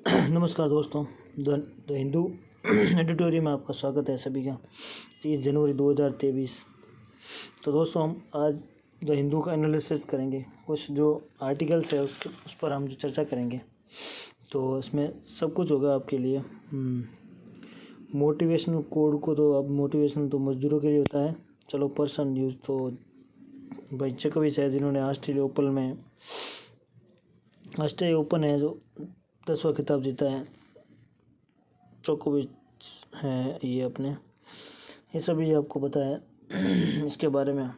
नमस्कार दोस्तों, the Hindu editorial में आपका स्वागत है सभी का। 30 जनवरी 2023। तो दोस्तों, हम आज द हिंदू का एनालिसिस करेंगे। कुछ जो आर्टिकल्स है उस पर हम जो चर्चा करेंगे, तो इसमें सब कुछ होगा आपके लिए। मोटिवेशनल कोड को तो अब मोटिवेशनल तो मजदूरों के लिए होता है। चलो, पर्सन न्यूज़ तो भाई जोकोविच है, जिन्होंने ऑस्ट्रेलिया ओपन है जो 10वां खिताब जीता है। जोकोविच है ये अपने, ये सभी आपको पता है इसके बारे में।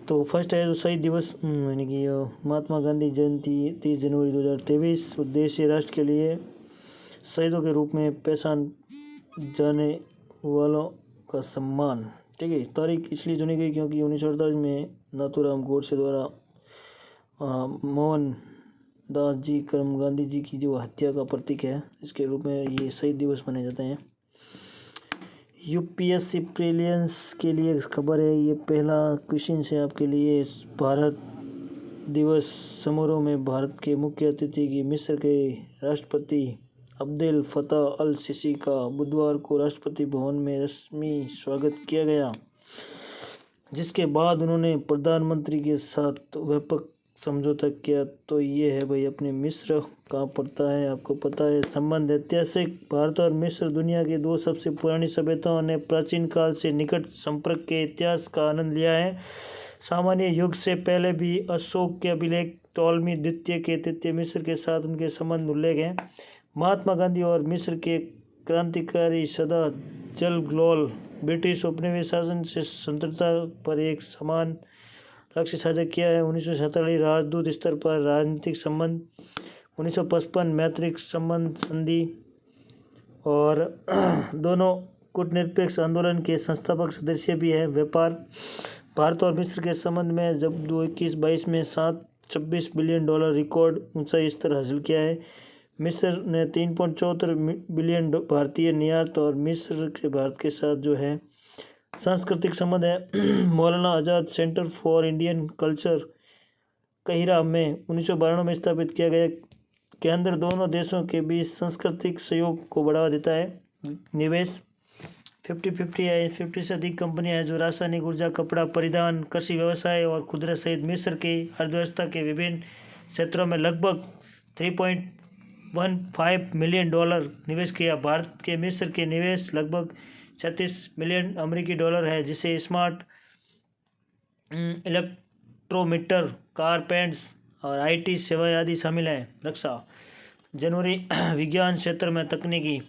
तो फर्स्ट है जो शहीद दिवस, यानी कि महात्मा गांधी जयंती 30 जनवरी 2023। उद्देश्य राष्ट्र के लिए शहीदों के रूप में पहचान जाने वालों का सम्मान। ठीक है, तारीख इसलिए चुनी गई क्योंकि 1948 में नाथूराम गोडसे द्वारा मोहन दास जी करम गांधी जी की जो हत्या का प्रतीक है, इसके रूप में ये शहीद दिवस मनाए जाते हैं। यूपीएससी प्रीलिम्स के लिए खबर है, ये पहला क्वेश्चन है आपके लिए। भारत दिवस समारोह में भारत के मुख्य अतिथि की मिस्र के राष्ट्रपति अब्देल फतह अल सीसी का बुधवार को राष्ट्रपति भवन में रस्मी स्वागत किया गया, जिसके बाद उन्होंने प्रधानमंत्री के साथ व्यापक समझौता किया। तो ये है भाई अपने मिस्र कहाँ पड़ता है, आपको पता है। संबंध ऐतिहासिक, भारत और मिस्र दुनिया के दो सबसे पुरानी सभ्यताओं ने प्राचीन काल से निकट संपर्क के इतिहास का आनंद लिया है। सामान्य युग से पहले भी अशोक के अभिलेख टॉलमी द्वितीय के तृतीय मिस्र के साथ उनके संबंध उल्लेख हैं। महात्मा गांधी और मिस्र के क्रांतिकारी सदा जलग्लोल ब्रिटिश उपनिवेश शासन से स्वतंत्रता पर एक समान लक्ष्य साझा किया है। 1947 राजदूत स्तर पर राजनीतिक संबंध, 1955 मैत्रिक संबंध संधि और दोनों कूटनिरपेक्ष आंदोलन के संस्थापक सदस्य भी हैं। व्यापार, भारत और मिस्र के संबंध में जब 2021-22 में $726 बिलियन रिकॉर्ड ऊंचाई स्तर हासिल किया है। मिस्र ने 3.74 बिलियन भारतीय निर्यात और मिस्र के भारत के साथ जो है सांस्कृतिक संबंध है। मौलाना आज़ाद सेंटर फॉर इंडियन कल्चर कहिरा में 1992 में स्थापित किया गया केंद्र दोनों देशों के बीच सांस्कृतिक सहयोग को बढ़ावा देता है। निवेश 50-50 है। 50 से अधिक कंपनियां हैं जो रासायनिक ऊर्जा, कपड़ा, परिधान, कृषि व्यवसाय और खुदरा सहित मिस्र की अर्थव्यवस्था के विभिन्न क्षेत्रों में लगभग $3.15 मिलियन निवेश किया। भारत के मिस्र के निवेश लगभग 36 मिलियन अमेरिकी डॉलर है, जिसे स्मार्ट इलेक्ट्रोमीटर, कारपेंट्स और आईटी सेवाएं आदि शामिल हैं। रक्षा जनवरी विज्ञान क्षेत्र में तकनीकी,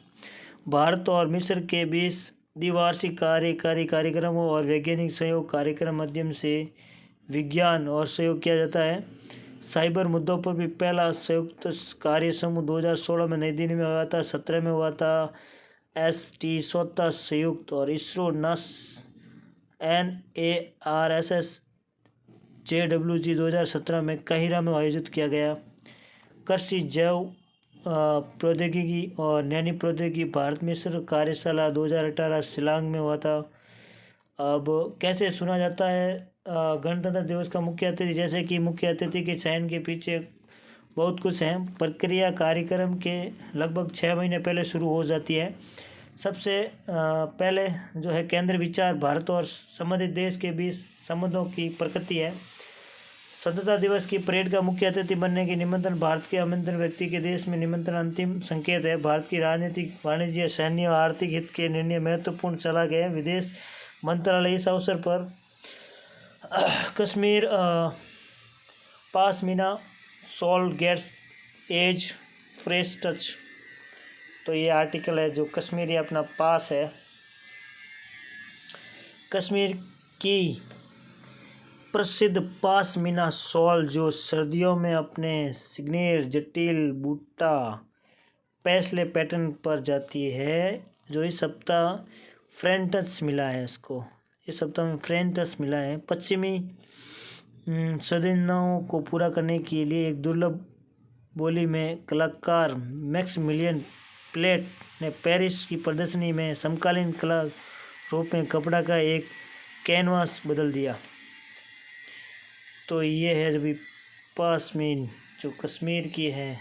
भारत और मिस्र के बीच द्विवार्षिक कार्यकारी कार्यक्रमों और वैज्ञानिक सहयोग कार्यक्रम माध्यम से विज्ञान और सहयोग किया जाता है। साइबर मुद्दों पर भी पहला संयुक्त कार्य समूह 2016 में नई दिल्ली में हुआ था। 17 में हुआ था ST स्वतः संयुक्त और इसरो NARSS JWG 2017 में काहिरा में आयोजित किया गया। कृषि, जैव प्रौद्योगिकी और नैनी प्रौद्योगिकी भारत मिस्र कार्यशाला 2018 शिलांग में हुआ था। अब कैसे सुना जाता है गणतंत्र दिवस का मुख्य अतिथि, जैसे कि मुख्य अतिथि के चयन के पीछे बहुत कुछ है। प्रक्रिया कार्यक्रम के लगभग 6 महीने पहले शुरू हो जाती है। सबसे पहले जो है केंद्र विचार भारत और संबंधित देश के बीच संबंधों की प्रकृति है। स्वतंत्रता दिवस की परेड का मुख्य अतिथि बनने की निमंत्रण, भारत के आमंत्रण व्यक्ति के देश में निमंत्रण अंतिम संकेत है। भारत की राजनीतिक, वाणिज्य, सैन्य और आर्थिक हित के निर्णय महत्वपूर्ण चला गया। विदेश मंत्रालय इस अवसर पर Kashmir pashmina soul gets as fresh touch. तो ये आर्टिकल है जो कश्मीरी अपना पास है। कश्मीर की प्रसिद्ध पासमीना शॉल जो सर्दियों में अपने सिग्नेचर जटिल बूटा पैसले पैटर्न पर जाती है, जो इस सप्ताह फ्रेंच टच मिला है इसको। इस सप्ताह में फ्रेंच टच मिला है। पश्चिमी सदनाओं को पूरा करने के लिए एक दुर्लभ बोली में कलाकार मैक्सिमिलियन प्लेट ने पेरिस की प्रदर्शनी में समकालीन कला रूप में कपड़ा का एक कैनवास बदल दिया। तो ये है जब पासमीन जो कश्मीर की है,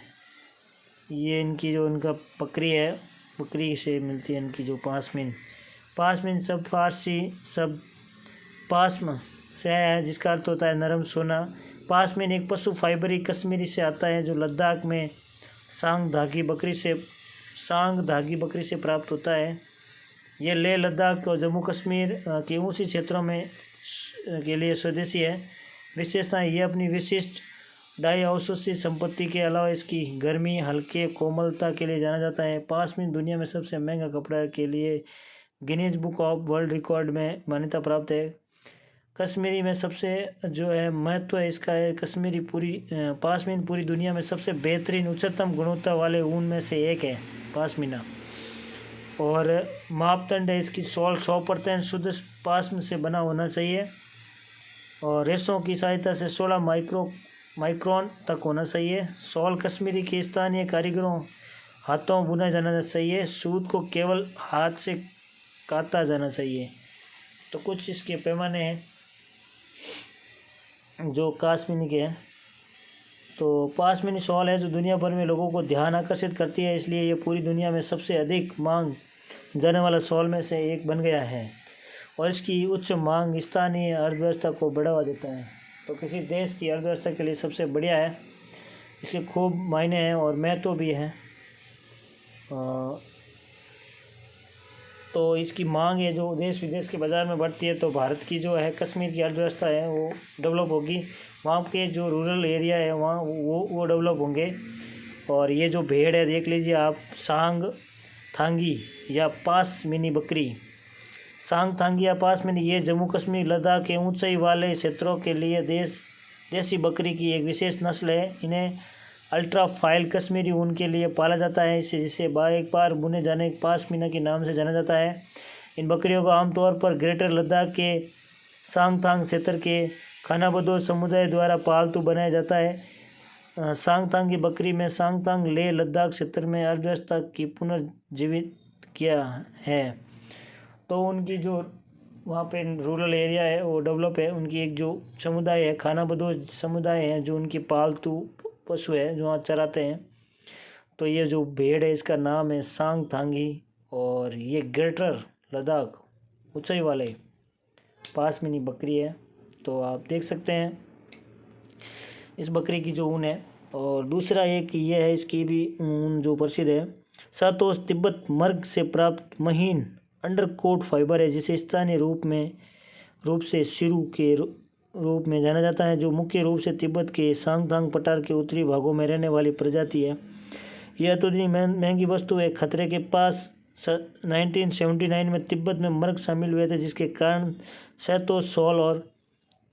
ये इनकी जो इनका बकरी है, बकरी से मिलती है इनकी जो पासमिन सब फारसी सब पासम से है, जिसका अर्थ होता है नरम सोना। पासमिन एक पशु फाइबरी कश्मीरी से आता है जो लद्दाख में सांग धागी बकरी से प्राप्त होता है। ये लेह लद्दाख और जम्मू कश्मीर के ऊंची क्षेत्रों में के लिए स्वदेशी है। विशेषता, ये अपनी विशिष्ट डाई अवशोषित संपत्ति के अलावा इसकी गर्मी हल्के कोमलता के लिए जाना जाता है। पासमिन दुनिया में सबसे महंगा कपड़ा के लिए Guinness book of world record में मान्यता प्राप्त है। कश्मीरी में सबसे जो है महत्व है इसका है, पासमिन पूरी दुनिया में सबसे बेहतरीन उच्चतम गुणवत्ता वाले ऊन में से एक है पासमिना। और मापदंड है इसकी 100% शुद्ध पासम से बना होना चाहिए और रेशों की सहायता से 16 माइक्रोन तक होना चाहिए। शॉल कश्मीरी के स्थानीय कारीगरों हाथों बुना जाना चाहिए। सूत को केवल हाथ से काटा जाना चाहिए। तो कुछ इसके पैमाने हैं जो कश्मीरी के हैं। तो पासमिनी शॉल है जो दुनिया भर में लोगों को ध्यान आकर्षित करती है, इसलिए ये पूरी दुनिया में सबसे अधिक मांग जाने वाला शॉल में से एक बन गया है और इसकी उच्च मांग स्थानीय अर्थव्यवस्था को बढ़ावा देता है। तो किसी देश की अर्थव्यवस्था के लिए सबसे बढ़िया है, इसके खूब मायने हैं और महत्व भी है। तो इसकी मांग है जो देश विदेश के बाज़ार में बढ़ती है, तो भारत की जो है कश्मीर की अर्थव्यवस्था है वो डेवलप होगी। वहाँ के जो रूरल एरिया है वहाँ वो डेवलप होंगे। और ये जो भेड़ है देख लीजिए आप, सांग थांगी या पासमिनी बकरी, सांग थांगी या पासमिनी, ये जम्मू कश्मीर लद्दाख के ऊंचाई वाले क्षेत्रों के लिए देसी बकरी की एक विशेष नस्ल है। इन्हें अल्ट्रा फाइल कश्मीरी ऊन के लिए पाला जाता है, जिसे एक बार बुने जाने पासमिना के नाम से जाना जाता है। इन बकरियों को आमतौर पर ग्रेटर लद्दाख के सांगथांग क्षेत्र के खानाबदोश समुदाय द्वारा पालतू बनाया जाता है। सांगथांग की बकरी में सांगथांग लेह लद्दाख क्षेत्र में अर्थव्यवस्था की पुनर्जीवित किया है। तो उनकी जो वहाँ पे रूरल एरिया है वो डेवलप है। उनकी एक जो समुदाय है, खानाबदोश समुदाय है, जो उनकी पालतू पशु है जो वहाँ चराते हैं। तो ये जो भेड़ है इसका नाम है सांगथांगी और ये ग्रेटर लद्दाख ऊंचाई वाले पासमिनी बकरी है। तो आप देख सकते हैं इस बकरी की जो ऊन है। और दूसरा एक ये है, इसकी भी ऊन जो प्रसिद्ध है, सातोस तिब्बत मर्ग से प्राप्त महीन अंडरकोट फाइबर है, जिसे स्थानीय रूप से सिरु के रूप में जाना जाता है, जो मुख्य रूप से तिब्बत के सांगथांग पठार के उत्तरी भागों में रहने वाली प्रजाति है। यह अत्यधिक महंगी वस्तु है। खतरे के पास 1979 में तिब्बत में मर्ग शामिल हुए थे, जिसके कारण शहतूश शॉल और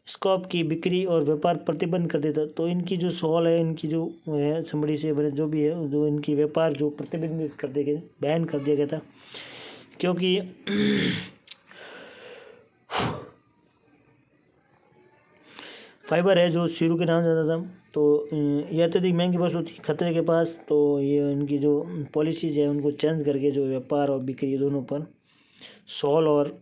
स्कॉप की बिक्री और व्यापार प्रतिबंध कर देता। तो इनकी जो शॉल है, इनकी जो है चमड़ी से बने जो भी है, जो इनकी व्यापार जो प्रतिबंधित कर दिया गया, बैन कर दिया गया था, क्योंकि फाइबर है जो सिरु के नाम से जाता था। तो ये अत्यधिक महंगी वस्तु थी खतरे के पास। तो ये इनकी जो पॉलिसीज है उनको चेंज करके जो व्यापार और बिक्री दोनों पर शॉल और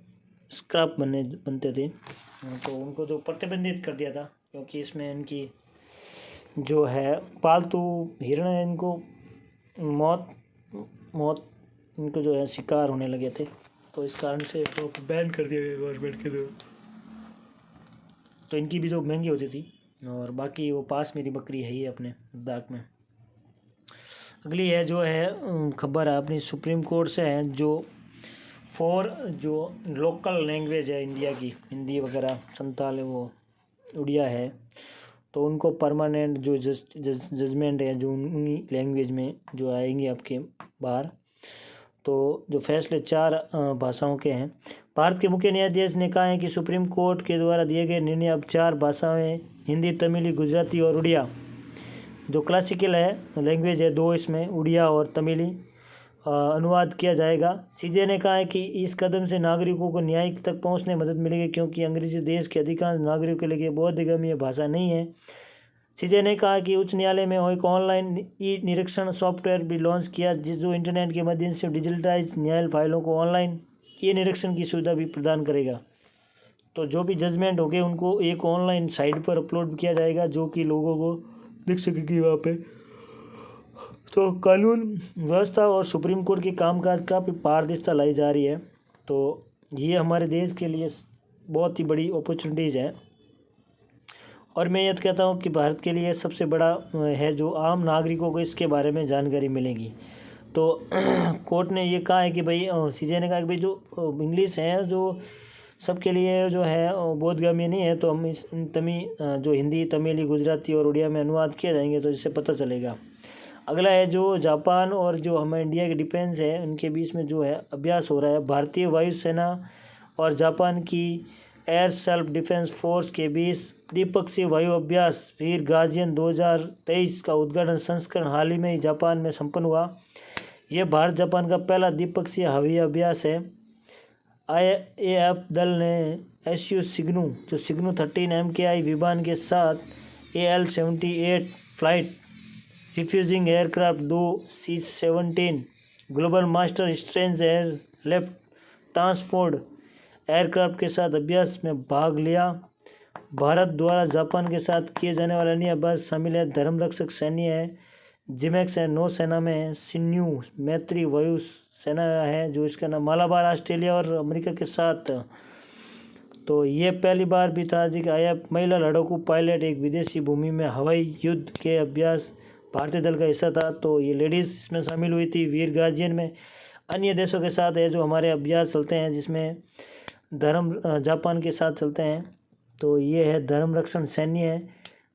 स्क्रैप बनते थे, तो उनको जो प्रतिबंधित कर दिया था, क्योंकि इसमें इनकी जो है पालतू हिरण है, इनको मौत इनको जो है शिकार होने लगे थे, तो इस कारण से तो बैन कर दिया गया गवर्नमेंट के द्वारा। तो इनकी भी जो महंगी होती थी। और बाकी वो पास मेरी बकरी है ही अपने लद्दाख में। अगली है जो है खबर है अपनी सुप्रीम कोर्ट से है, जो जो लोकल लैंग्वेज है इंडिया की, हिंदी वगैरह संताल है, वो उड़िया है, तो उनको परमानेंट जो जजमेंट है जो उन्हीं लैंग्वेज में जो आएंगे आपके बाहर। तो जो फैसले 4 भाषाओं के हैं। भारत के मुख्य न्यायाधीश ने कहा है कि सुप्रीम कोर्ट के द्वारा दिए गए निर्णय अब 4 भाषाएं, हिंदी, तमिली, गुजराती और उड़िया, जो क्लासिकल है लैंग्वेज है, 2 इसमें उड़िया और तमिली अनुवाद किया जाएगा। सीजे ने कहा है कि इस कदम से नागरिकों को न्याय तक पहुंचने में मदद मिलेगी, क्योंकि अंग्रेजी देश के अधिकांश नागरिकों के लिए बोधगम्य भाषा नहीं है। सीजे ने कहा कि उच्च न्यायालय में एक ऑनलाइन ई निरीक्षण सॉफ्टवेयर भी लॉन्च किया, जो इंटरनेट के माध्यम से डिजिटलाइज न्याय फाइलों को ऑनलाइन ई निरीक्षण की सुविधा भी प्रदान करेगा। तो जो भी जजमेंट हो गए उनको एक ऑनलाइन साइट पर अपलोड किया जाएगा, जो कि लोगों को दिख सकेगी वहाँ पे। तो कानून व्यवस्था और सुप्रीम कोर्ट के कामकाज का पारदर्शिता लाई जा रही है। तो ये हमारे देश के लिए बहुत ही बड़ी अपॉर्चुनिटीज़ है। और मैं ये कहता हूँ कि भारत के लिए सबसे बड़ा है जो आम नागरिकों को इसके बारे में जानकारी मिलेगी। तो कोर्ट ने ये कहा है कि भाई सीजे ने कहा कि भाई जो इंग्लिश है जो सबके लिए जो है बोधगम्य नहीं है, तो हम इस जो हिंदी, तमिल, गुजराती और उड़िया में अनुवाद किया जाएंगे तो इससे पता चलेगा। अगला है जो जापान और जो हमारे इंडिया के डिफेंस है उनके बीच में जो है अभ्यास हो रहा है। भारतीय वायुसेना और जापान की एयर सेल्फ डिफेंस फोर्स के बीच द्विपक्षीय वायु अभ्यास वीर गार्जियन 2023 का उद्घाटन संस्करण हाल ही में जापान में संपन्न हुआ। यह भारत जापान का पहला द्विपक्षीय हवाई अभ्यास है। IAF दल ने SU सिग्नू जो सिग्नू 13 MKI विमान के साथ AL-78 flight refusing aircraft 2 C-17 global master strange air left transport aircraft के साथ अभ्यास में भाग लिया। भारत द्वारा जापान के साथ किए जाने वाले अन्य अभ्यास शामिल है धर्मरक्षक सैन्य है, जिमेक्स है, नौसेना में है, सिन्यू मैत्री वायु सेना है जो इसका नाम मालाबार ऑस्ट्रेलिया और अमेरिका के साथ। तो ये पहली बार भी था कि IAF महिला लड़ाकू पायलट एक विदेशी भूमि में हवाई युद्ध के अभ्यास भारतीय दल का हिस्सा था। तो ये लेडीज़ इसमें शामिल हुई थी। वीर गार्जियन में अन्य देशों के साथ है जो हमारे अभ्यास चलते हैं, जिसमें जापान के साथ चलते हैं। तो ये है धर्म रक्षण सैन्य है,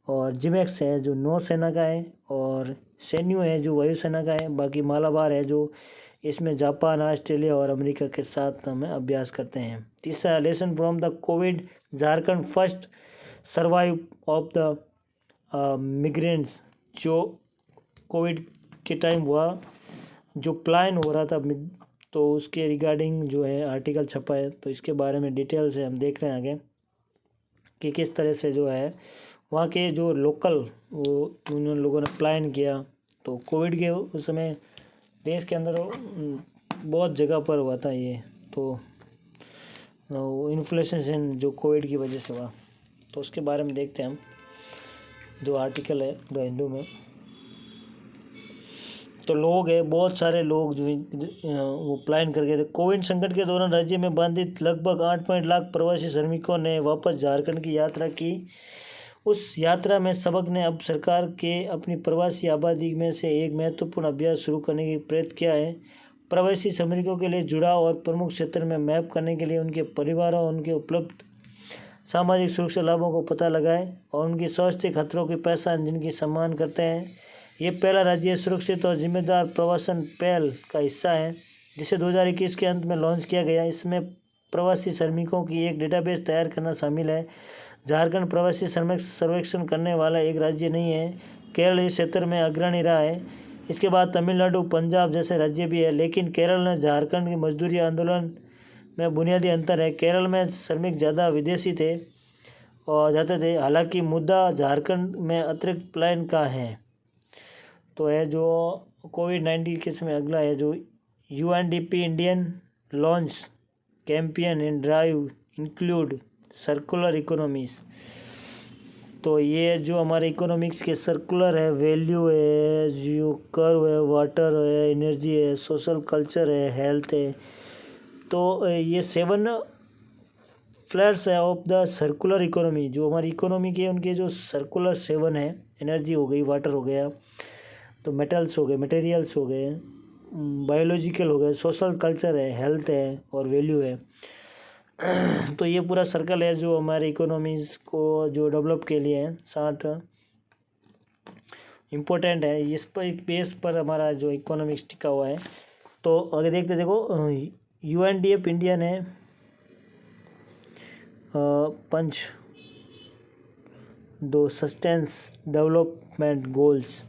और जिमेक्स है जो नौसेना का है, और सैन्यू है जो वायुसेना का है। बाकी मालाबार है जो इसमें जापान, ऑस्ट्रेलिया और अमेरिका के साथ हम अभ्यास करते हैं। तीसरा, lesson from the Covid, Jharkhand first survive of the migrants. जो कोविड के टाइम हुआ, जो प्लान हो रहा था, तो उसके रिगार्डिंग जो है आर्टिकल छपा है। तो इसके बारे में डिटेल से हम देख रहे हैं आगे कि किस तरह से जो है वहाँ के जो लोकल वो उन लोगों ने प्लान किया। तो कोविड के उस समय देश के अंदर बहुत जगह पर हुआ था ये, तो इन्फ्लेशन जो कोविड की वजह से हुआ, तो उसके बारे में देखते हैं हम। जो आर्टिकल है द हिंदू में, तो लोग है बहुत सारे लोग जो वो प्लान कर गए थे। कोविड संकट के दौरान राज्य में बाधित लगभग 8 लाख प्रवासी श्रमिकों ने वापस झारखंड की यात्रा की। उस यात्रा में सबक ने अब सरकार के अपनी प्रवासी आबादी में से एक महत्वपूर्ण अभ्यास शुरू करने की प्रयत्न किया है। प्रवासी श्रमिकों के लिए जुड़ाव और प्रमुख क्षेत्र में मैप करने के लिए उनके परिवारों और उनके उपलब्ध सामाजिक सुरक्षा लाभों को पता लगाए और उनकी स्वास्थ्य खतरों की पहचान जिनकी सम्मान करते हैं। ये पहला राज्य सुरक्षित और जिम्मेदार प्रवासन पहल का हिस्सा है, जिसे 2021 के अंत में लॉन्च किया गया। इसमें प्रवासी श्रमिकों की एक डेटाबेस तैयार करना शामिल है। झारखंड प्रवासी श्रमिक सर्वेक्षण करने वाला एक राज्य नहीं है। केरल इस क्षेत्र में अग्रणी रहा है। इसके बाद तमिलनाडु, पंजाब जैसे राज्य भी है, लेकिन केरल ने झारखंड की मजदूरी आंदोलन में बुनियादी अंतर है। केरल में श्रमिक ज़्यादा विदेशी थे और जाते थे, हालांकि मुद्दा झारखंड में अतिरिक्त प्लान का है। तो है जो कोविड-19 के समय अगला है जो UNDP Indian launch campaign and drive include circular economies. तो ये जो हमारे इकोनॉमिक्स के सर्कुलर है, वैल्यू है, जो कर्व है, वाटर है, एनर्जी है, सोशल कल्चर है, हेल्थ है। तो ये 7 फ्लैट्स है ऑफ द सर्कुलर इकोनॉमी। जो हमारी इकोनॉमी के उनके जो सर्कुलर 7 है, एनर्जी हो गई, वाटर हो गया, तो मेटल्स हो गए, मटेरियल्स हो गए, बायोलॉजिकल हो गए, सोशल कल्चर है, हेल्थ है और वैल्यू है। तो ये पूरा सर्कल है जो हमारे इकोनॉमीज़ को जो डेवलप के लिए है 60 इम्पोर्टेंट है। इस पर एक बेस पर हमारा जो इकोनॉमिक्स टिका हुआ है। तो अगर देखते देखो UNDP इंडिया ने 2 sustains development goals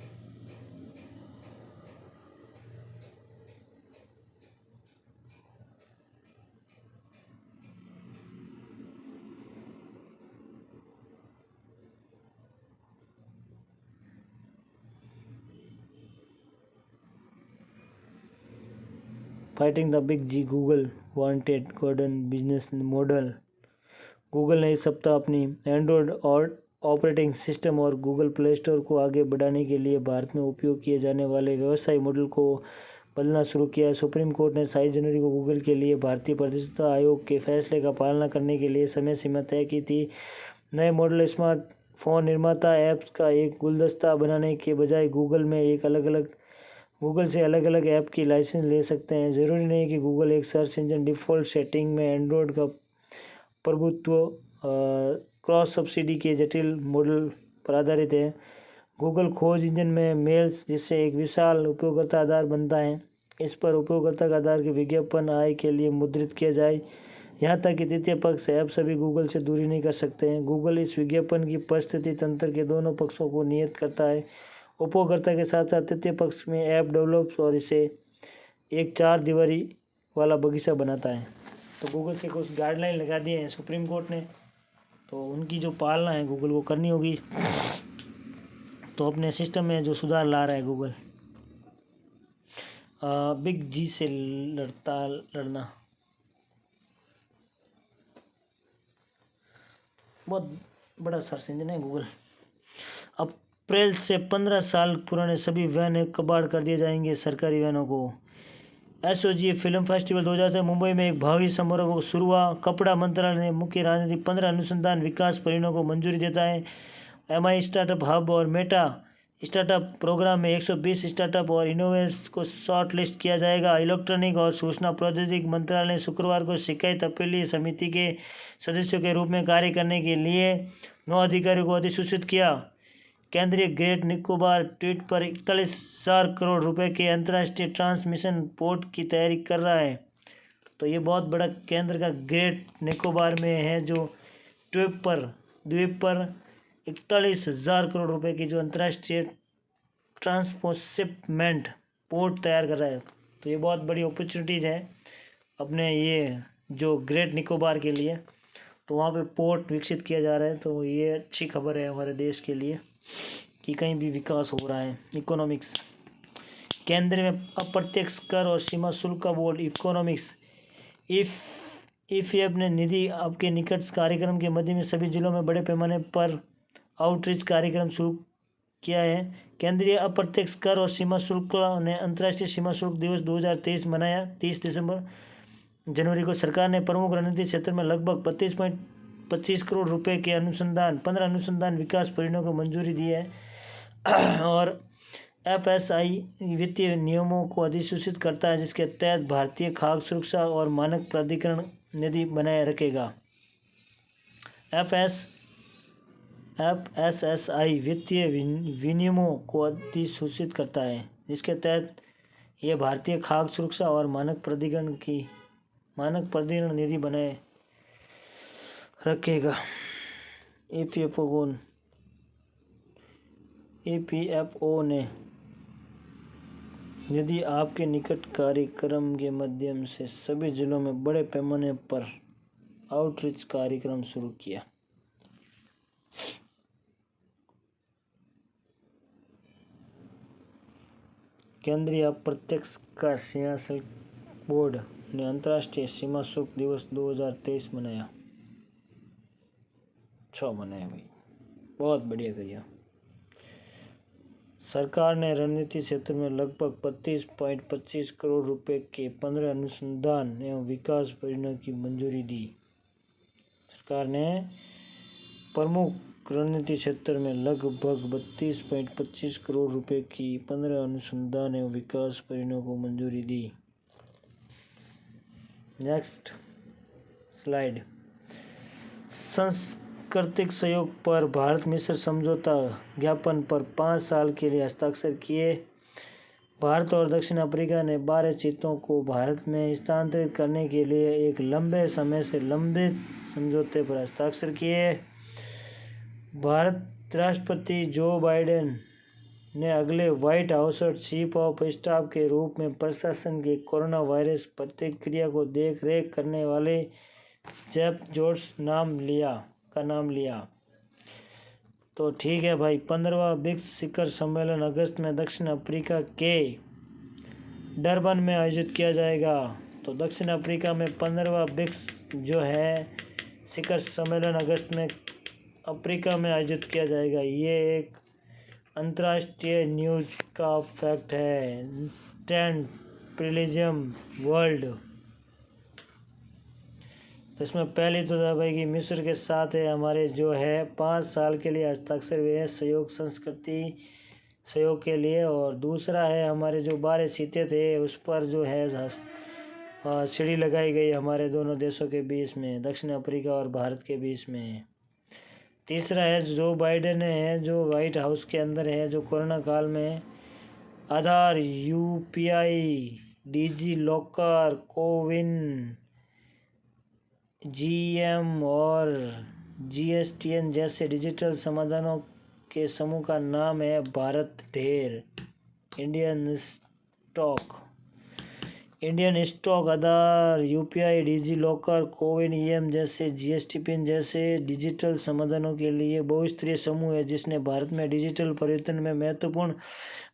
fighting the big G, Google wanted golden business model. Google ने इस सप्ताह अपनी एंड्रॉयड और ऑपरेटिंग सिस्टम और गूगल प्ले स्टोर को आगे बढ़ाने के लिए भारत में उपयोग किए जाने वाले व्यवसाय मॉडल को बदलना शुरू किया। सुप्रीम कोर्ट ने 27 जनवरी को गूगल के लिए भारतीय पारदर्शिता आयोग के फैसले का पालना करने के लिए समय सीमा तय की थी। नए मॉडल स्मार्टफोन निर्माता ऐप्स का एक गुलदस्ता बनाने के बजाय गूगल से अलग अलग ऐप की लाइसेंस ले सकते हैं। ज़रूरी नहीं कि गूगल एक सर्च इंजन डिफ़ॉल्ट सेटिंग में एंड्रॉयड का प्रभुत्व क्रॉस सब्सिडी के जटिल मॉडल पर आधारित है। गूगल खोज इंजन में मेल्स जिससे एक विशाल उपयोगकर्ता आधार बनता है। इस पर उपयोगकर्ता का आधार के विज्ञापन आय के लिए मुद्रित किया जाए। यहाँ तक कि तृतीय पक्ष ऐप सभी गूगल से दूरी नहीं कर सकते हैं। गूगल इस विज्ञापन की परिस्थिति तंत्र के दोनों पक्षों को नियत करता है, उपयोगकर्ता के साथ साथ तृतीय पक्ष में ऐप डेवलप्स, और इसे एक 4 दीवारी वाला बगीचा बनाता है। तो गूगल से कुछ गाइडलाइन लगा दिए हैं सुप्रीम कोर्ट ने, तो उनकी जो पालना है गूगल को करनी होगी। तो अपने सिस्टम में जो सुधार ला रहा है गूगल। बिग जी से लड़ना बहुत बड़ा सर्च इंजन है गूगल। अप्रैल से 15 साल पुराने सभी वैन कबाड़ कर दिए जाएंगे सरकारी वैनों को। एसओजी फिल्म फेस्टिवल 2000 मुंबई में एक भावी समारोह शुरू हुआ। कपड़ा मंत्रालय ने मुख्य राजनीति 15 अनुसंधान विकास परियोजनाओं को मंजूरी देता है। एमआई स्टार्टअप हब और मेटा स्टार्टअप प्रोग्राम में 120 स्टार्टअप और इनोवेटर्स को शॉर्ट लिस्ट किया जाएगा। इलेक्ट्रॉनिक और सूचना प्रौद्योगिकी मंत्रालय ने शुक्रवार को शिकायत अपीलीय समिति के सदस्यों के रूप में कार्य करने के लिए 9 अधिकारियों को अधिसूचित किया। केंद्रीय ग्रेट निकोबार ट्वीट पर 41,000 करोड़ रुपए के अंतर्राष्ट्रीय ट्रांसमिशन पोर्ट की तैयारी कर रहा है। तो ये बहुत बड़ा केंद्र का ग्रेट निकोबार में है, जो द्वीप पर 41,000 करोड़ रुपए की जो अंतर्राष्ट्रीय ट्रांसपोर्टमेंट पोर्ट तैयार कर रहा है। तो ये बहुत बड़ी अपॉर्चुनिटीज़ है अपने ये जो ग्रेट निकोबार के लिए। तो वहाँ पे पोर्ट विकसित किया जा रहा है, तो ये अच्छी खबर है हमारे देश के लिए कि कहीं भी विकास हो रहा है। इकोनॉमिक्स, केंद्र में अप्रत्यक्ष कर और सीमा शुल्क का बोर्ड इकोनॉमिक्स ईपीएफ ने निधि आपके निकट कार्यक्रम के मध्य में सभी जिलों में बड़े पैमाने पर आउटरीच कार्यक्रम शुरू किया है। केंद्रीय अप्रत्यक्ष कर और सीमा शुल्क ने अंतर्राष्ट्रीय सीमा शुल्क दिवस 2023 मनाया। 30 जनवरी को सरकार ने प्रमुख रणनीतिक क्षेत्र में लगभग 32.25 करोड़ रुपए के 15 अनुसंधान विकास परियोजनाओं को मंजूरी दी है। और एफएसआई वित्तीय नियमों को अधिसूचित करता है, जिसके तहत भारतीय खाद्य सुरक्षा और मानक प्राधिकरण निधि बनाए रखेगा। एफएसएसआई वित्तीय विनियमों को अधिसूचित करता है, जिसके तहत यह भारतीय खाद्य सुरक्षा और मानक प्राधिकरण निधि बनाए रखेगा। ईपीएफओ ने निधि आपके निकट कार्यक्रम के माध्यम से सभी जिलों में बड़े पैमाने पर आउटरीच कार्यक्रम शुरू किया। केंद्रीय अप्रत्यक्ष कर सीमा शुल्क बोर्ड ने अंतर्राष्ट्रीय सीमा शुल्क दिवस 2023 मनाया। मनाया भाई, बहुत बढ़िया करिए। सरकार ने रणनीति क्षेत्र में लगभग 32.25 करोड़ रुपए के 15 अनुसंधान एवं विकास परियोजनाओं की मंजूरी दी। सरकार ने प्रमुख रणनीति क्षेत्र में लगभग 32.25 करोड़ रुपए की 15 अनुसंधान एवं विकास परियोजनाओं को मंजूरी दी। Next slide. सांस्कृतिक सहयोग पर भारत मिस्र समझौता ज्ञापन पर 5 साल के लिए हस्ताक्षर किए। भारत और दक्षिण अफ्रीका ने 12 चीतों को भारत में स्थानांतरित करने के लिए एक लंबे समय से लंबित समझौते पर हस्ताक्षर किए। भारत राष्ट्रपति जो बाइडेन ने अगले white house chief of staff के रूप में प्रशासन के कोरोना वायरस प्रतिक्रिया को देख रेख करने वाले जेफ जोर्ज का नाम लिया। तो ठीक है भाई, 15वां ब्रिक्स शिखर सम्मेलन अगस्त में दक्षिण अफ्रीका के डरबन में आयोजित किया जाएगा। तो दक्षिण अफ्रीका में 15वां ब्रिक्स जो है शिखर सम्मेलन अगस्त में अफ्रीका में आयोजित किया जाएगा। ये एक अंतर्राष्ट्रीय न्यूज़ का फैक्ट है। Instant prelims world. तो इसमें पहली तो भाई कि मिस्र के साथ है हमारे जो है 5 साल के लिए हस्ताक्षर हुए हैं सहयोग संस्कृति सहयोग के लिए। और दूसरा है हमारे जो 12 सीटें थे उस पर जो है सीढ़ी लगाई गई हमारे दोनों देशों के बीच में, दक्षिण अफ्रीका और भारत के बीच में। तीसरा है जो बाइडेन है जो वाइट हाउस के अंदर है, जो कोरोना काल में आधार, UPI, digi locker, CoWIN, GM और जीएसटीएन जैसे डिजिटल समाधानों के समूह का नाम है भारत ढेर। इंडियन स्टॉक, आधार, UPI, digi locker, CoWIN, EM जैसे जीएसटी पिन जैसे डिजिटल समाधानों के लिए बहुस्तरीय समूह है जिसने भारत में डिजिटल परिवर्तन में महत्वपूर्ण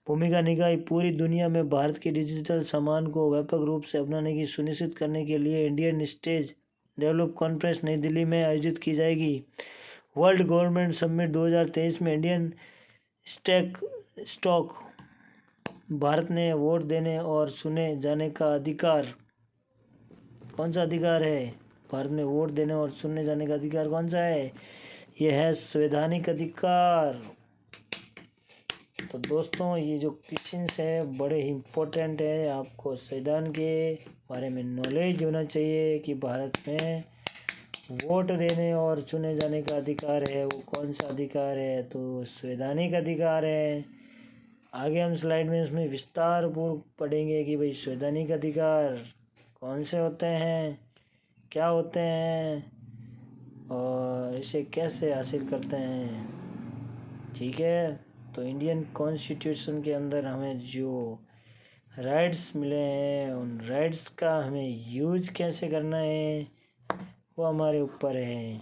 भूमिका निभाई। पूरी दुनिया में भारत की डिजिटल सामान को व्यापक रूप से अपनाने की सुनिश्चित करने के लिए इंडियन स्टेज डेवलप कॉन्फ्रेंस नई दिल्ली में आयोजित की जाएगी। वर्ल्ड गवर्नमेंट समिट 2023 में इंडियन स्टॉक भारत ने वोट देने और चुने जाने का अधिकार। कौन सा अधिकार है? भारत में वोट देने और चुने जाने का अधिकार कौन सा है? यह है संवैधानिक अधिकार। तो दोस्तों ये जो क्वेश्चंस है बड़े ही इम्पोर्टेंट है। आपको संविधान के बारे में नॉलेज होना चाहिए कि भारत में वोट देने और चुने जाने का अधिकार है वो कौन सा अधिकार है, तो संवैधानिक अधिकार है। आगे हम स्लाइड में इसमें विस्तार पूर्वक पढ़ेंगे कि भाई संवैधानिक अधिकार कौन से होते हैं, क्या होते हैं और इसे कैसे हासिल करते हैं। ठीक है, तो इंडियन कॉन्स्टिट्यूशन के अंदर हमें जो राइट्स मिले हैं उन राइट्स का हमें यूज कैसे करना है वो हमारे ऊपर है।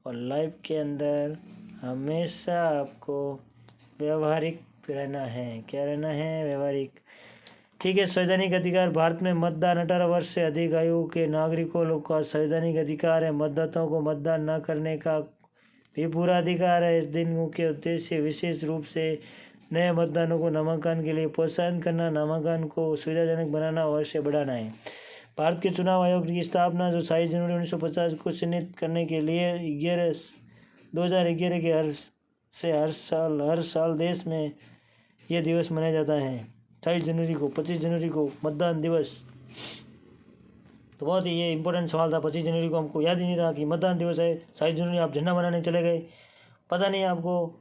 और लाइफ के अंदर हमेशा आपको व्यवहारिक रहना है। क्या रहना है? व्यवहारिक। ठीक है, संवैधानिक अधिकार। भारत में मतदान 18 वर्ष से अधिक आयु के नागरिकों का संवैधानिक अधिकार है। मतदाताओं को मतदान न करने का भी पूरा अधिकार है। इस दिन मुख्य उद्देश्य विशेष रूप से नए मतदानों को नामांकन के लिए प्रोत्साहन करना, नामांकन को सुविधाजनक बनाना और इसे बढ़ाना है। भारत के चुनाव आयोग की स्थापना जो 27 जनवरी 1950 को चिन्हित करने के लिए 2011 के हर साल देश में यह दिवस मनाया जाता है। 27 जनवरी को, 25 जनवरी को मतदान दिवस। तो बहुत ही ये इंपॉर्टेंट सवाल था। 25 जनवरी को हमको याद ही नहीं रहा कि मतदान दिवस है। 27 जनवरी आप झंडा बनाने चले गए, पता नहीं आपको,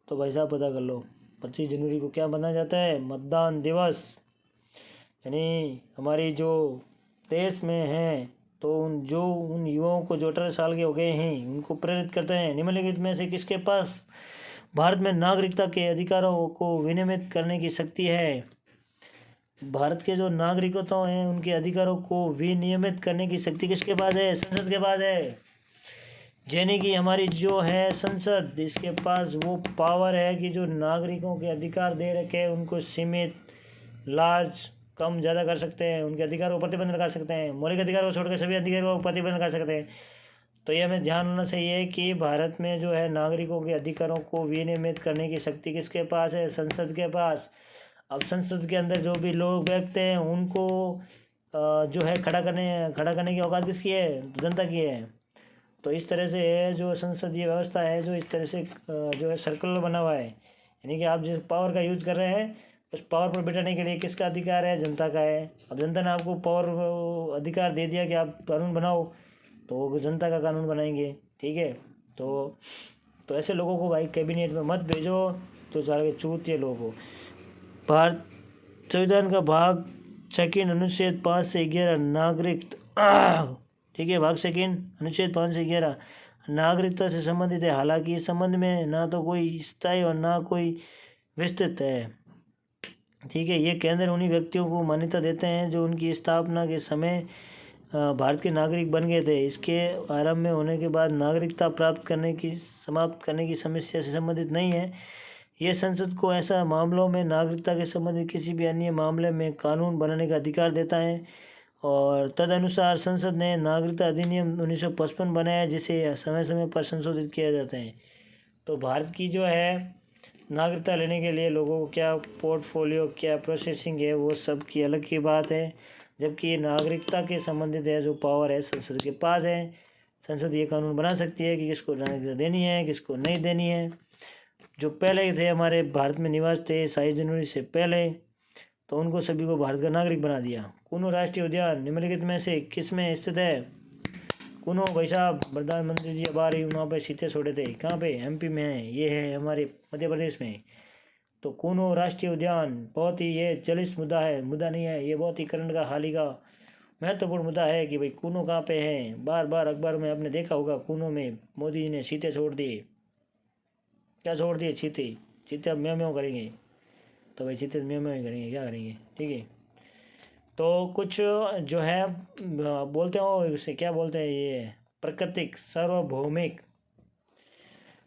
तो भाई साहब पता कर लो 25 जनवरी को क्या मनाया जाता है? मतदान दिवस। यानी हमारी जो देश में हैं तो उन युवाओं को जो 18 साल के हो गए हैं उनको प्रेरित करते हैं निम्नलिखित में से किसके पास भारत में नागरिकता के अधिकारों को विनियमित करने की शक्ति है? भारत के जो नागरिकता हैं उनके अधिकारों को विनियमित करने की शक्ति किसके पास है? संसद के पास है। यानी कि हमारी जो है संसद, इसके पास वो पावर है कि जो नागरिकों के अधिकार दे रखे हैं उनको सीमित, लार्ज, कम ज़्यादा कर सकते हैं। उनके अधिकार को प्रतिबंध लगा सकते हैं। मौलिक अधिकार को छोड़कर सभी अधिकारों को प्रतिबंध लगा सकते हैं। तो ये हमें ध्यान होना चाहिए कि भारत में जो है नागरिकों के अधिकारों को विनियमित करने की शक्ति किसके पास है? संसद के पास। अब संसद के अंदर जो भी लोग बैठते हैं उनको जो है खड़ा करने की औकात किसकी है? जनता की है। तो इस तरह से है जो संसदीय व्यवस्था है, जो इस तरह से जो है सर्कुलर बना हुआ है। यानी कि आप जिस पावर का यूज कर रहे हैं उस पावर पर बैठाने के लिए किसका अधिकार है? जनता का है। अब जनता ने आपको पावर अधिकार दे दिया कि आप कानून बनाओ, तो वो जनता का कानून बनाएंगे। ठीक है, तो ऐसे लोगों को भाई कैबिनेट में मत भेजो जो सारे चूतिए लोग हो। भारत संविधान का भाग 2 अनुच्छेद 5 से 11 नागरिकता। ठीक है, भाग 2 अनुच्छेद 5 से 11 नागरिकता से संबंधित है। हालांकि इस संबंध में ना तो कोई स्थायी और ना कोई विस्तृत है। ठीक है, ये केंद्र उन्हीं व्यक्तियों को मान्यता देते हैं जो उनकी स्थापना के समय भारत के नागरिक बन गए थे। इसके आरंभ में होने के बाद नागरिकता समाप्त करने की समस्या से संबंधित नहीं है। यह संसद को ऐसा मामलों में नागरिकता के संबंधित किसी भी अन्य मामले में कानून बनाने का अधिकार देता है और तदनुसार संसद ने नागरिकता अधिनियम 1955 बनाया, जिसे समय समय पर संशोधित किया जाता है। तो भारत की जो है नागरिकता लेने के लिए लोगों को क्या पोर्टफोलियो, क्या प्रोसेसिंग है, वो सब की अलग की बात है। जबकि नागरिकता के संबंधित है जो पावर है संसद के पास है। संसद ये कानून बना सकती है कि किसको नागरिकता देनी है, किसको नहीं देनी है। जो पहले थे हमारे भारत में निवास थे 27 जनवरी से पहले, तो उनको सभी को भारत का नागरिक बना दिया। कूनो राष्ट्रीय उद्यान निम्नलिखित में से किस में स्थित है? कूनो भाई साहब, प्रधानमंत्री जी अब आ रही वहाँ पे सीटे छोड़े थे, कहाँ पे? एमपी में है, ये है हमारे मध्य प्रदेश में। तो कूनो राष्ट्रीय उद्यान बहुत ही ये जलिस मुद्दा है, मुद्दा नहीं है ये, बहुत ही करंट का हाल ही का महत्वपूर्ण मुद्दा है कि भाई कूनो कहाँ पे हैं। बार बार अखबार में आपने देखा होगा कूनो में मोदी जी ने चीते छोड़ दिए। क्या छोड़ दिए? चीते। चीते अब म्याऊं म्याऊं करेंगे, तो भाई चीते म्याऊं म्याऊं ही करेंगे, क्या करेंगे? ठीक है। तो कुछ जो है बोलते हो इसे क्या बोलते हैं, ये प्राकृतिक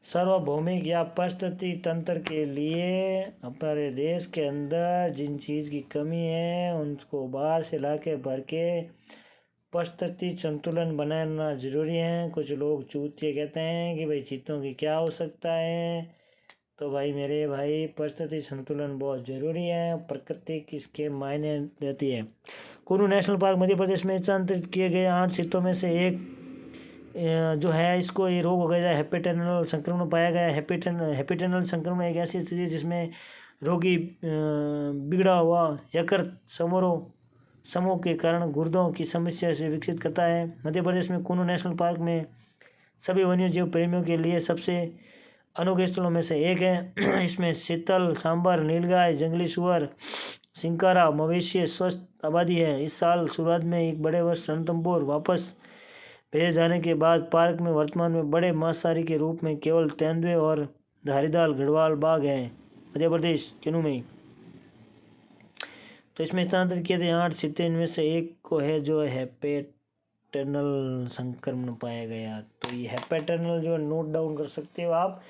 सार्वभौमिक या परिस्थिति तंत्र के लिए हमारे देश के अंदर जिन चीज़ की कमी है उनको बाहर से ला के भर के परिस्थिति संतुलन बनाना जरूरी है। कुछ लोग चूतिए कहते हैं कि भाई चीतों की क्या आवश्यकता है। तो भाई मेरे भाई परिस्थिति संतुलन बहुत ज़रूरी है, प्रकृति किसके मायने देती है। कुल्लू नेशनल पार्क मध्य प्रदेश में स्थानांतरित किए गए 8 चीतों में से एक जो है, इसको ये रोग हो गया है, हेपेटाइनल संक्रमण पाया गया है। हेपेटाइनल संक्रमण एक ऐसी स्थिति है जिसमें रोगी बिगड़ा हुआ यकृत समूह के कारण गुर्दों की समस्या से विकसित करता है। मध्य प्रदेश में कुल्लू नेशनल पार्क में सभी वन्यजीव प्रेमियों के लिए सबसे अनोखे स्थलों में से एक है। इसमें शीतल, सांबर, नीलगाय, जंगली सुअर, सिंकारा, मवेशी स्वस्थ आबादी है। इस साल शुरुआत में एक बड़े वर्ष रणथंभौर वापस भेजे जाने के बाद पार्क में वर्तमान में बड़े मांसाहारी के रूप में केवल तेंदुए और धारीदार गढ़वाल बाघ हैं मध्य प्रदेश किन्नू में। तो इसमें स्थानांतरित किए थे 8 चीते, इनमें से एक को है जो हेपेटाइनल संक्रमण पाया गया। तो ये हेपेटाइनल जो नोट डाउन कर सकते हो आप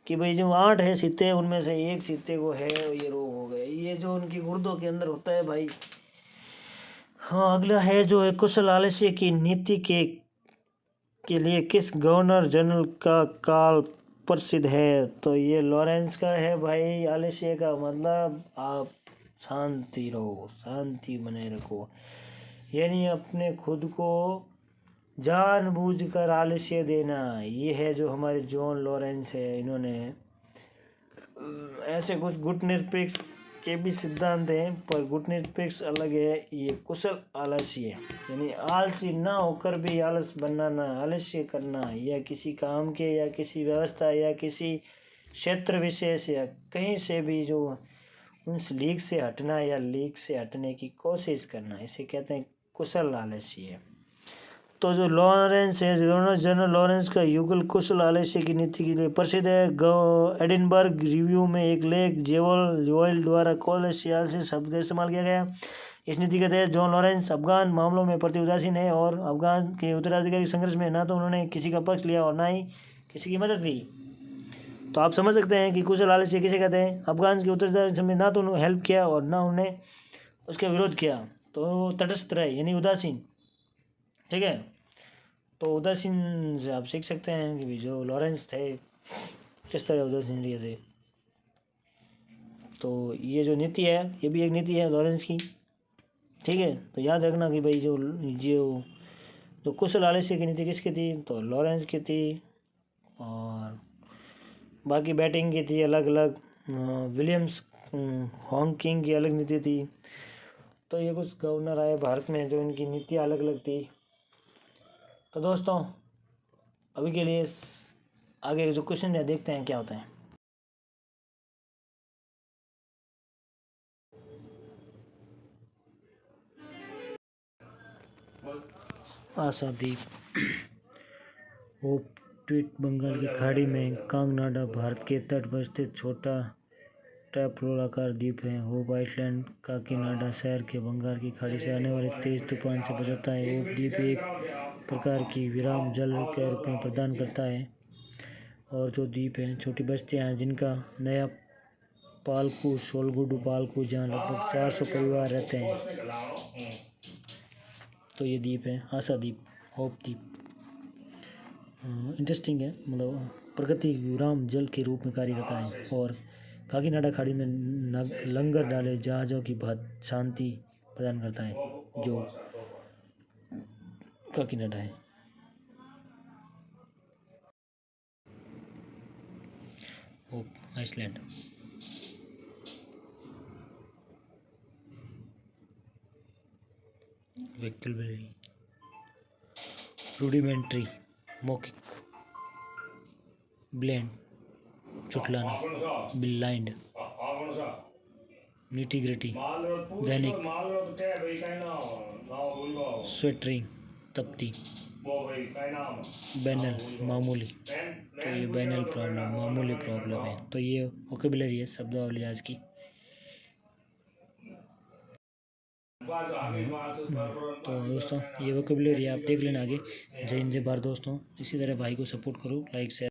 कि भाई जो 8 है चीते, उनमें से एक चीते को है ये रोग हो गया, ये जो उनकी गुर्दों के अंदर होता है भाई। हाँ, अगला है जो है कुशल आलस्य की नीति के लिए किस गवर्नर जनरल का काल प्रसिद्ध है? तो ये लॉरेंस का है भाई। आलस्य का मतलब आप शांति रहो, शांति बनाए रखो, यानी अपने खुद को जानबूझकर आलस्य देना। ये है जो हमारे जॉन लॉरेंस है, इन्होंने ऐसे कुछ गुटनिरपेक्ष के भी सिद्धांत हैं, पर गुटनिरपेक्ष अलग है। ये कुशल आलस्य यानी आलसी ना होकर भी आलस बनना, ना आलस्य करना, या किसी काम के या किसी व्यवस्था या किसी क्षेत्र विशेष या कहीं से भी जो उस लीक से हटना या लीक से हटने की कोशिश करना, इसे कहते हैं कुशल आलस्य। तो जो लॉरेंस है, गवर्नर जनरल लॉरेंस का युगल कुशल आलस्य की नीति के लिए प्रसिद्ध है। एडिनबर्ग रिव्यू में एक लेख जेवल द्वारा कुशल आलस्य शब्द का इस्तेमाल किया गया। इस नीति के तहत जॉन लॉरेंस अफगान मामलों में प्रति उदासीन है और अफगान के उत्तराधिकारी संघर्ष में ना तो उन्होंने किसी का पक्ष लिया और ना ही किसी की मदद ली। तो आप समझ सकते हैं कि कुशल आलस्य किसे कहते हैं। अफगान के उत्तराधिकारी में ना तो उन्होंने हेल्प किया और ना उन्होंने उसका विरोध किया, तो तटस्थ रहे यानी उदासीन। ठीक है, तो उदासीन से आप सीख सकते हैं कि जो लॉरेंस थे किस तरह उदासीन रहे थे। तो ये जो नीति है ये भी एक नीति है लॉरेंस की। ठीक है, तो याद रखना कि भाई जो कुशल आलस्य की नीति किसकी थी, तो लॉरेंस की थी। और बाकी बैटिंग की थी अलग अलग, विलियम्स हॉन्किंग की अलग नीति थी। तो ये कुछ गवर्नर आए भारत में जो इनकी नीतियाँ अलग अलग थी। तो दोस्तों अभी के लिए आगे जो क्वेश्चन है देखते हैं क्या होता है। आशादीप होप ट्वीट बंगाल की खाड़ी में कांगनाडा भारत के तट पर स्थित छोटा ट्रैपलोलाकार द्वीप है। होप आइलैंड काकीनाडा शहर के बंगाल की खाड़ी से आने वाले तेज तूफान से बचाता है। होप द्वीप एक प्रकार की विराम जल के रूप में प्रदान करता है। और जो द्वीप हैं छोटी बस्तियां हैं जिनका नया पालकू, सोलगुडू पालकू, जहाँ लगभग 400 परिवार रहते हैं। तो ये द्वीप है आशा द्वीप, होप द्वीप। इंटरेस्टिंग है, मतलब प्रकृति विराम जल के रूप में कार्य करता है और काकीनाडा खाड़ी में लंगर डाले जहाज़ों की बहुत शांति प्रदान करता है, जो काकीनाडा है। Hope Island. वोकैबुलरी रूडिमेंट्री, मौखिक, ब्लेंड, चुटलाना, ब्लाइंड, निटी ग्रिटी, दैनिक, स्वेटरिंग, तपती, बैनल, मामूली। तो ये बैनल प्रॉब्लम, मामूली प्रॉब्लम है। तो ये वोकैबुलरी है, शब्दावली आज की। तो दोस्तों ये वोकैबुलरी आप देख लेना आगे। जय हिंद जय भारत दोस्तों। इसी तरह भाई को सपोर्ट करो, लाइक शेयर।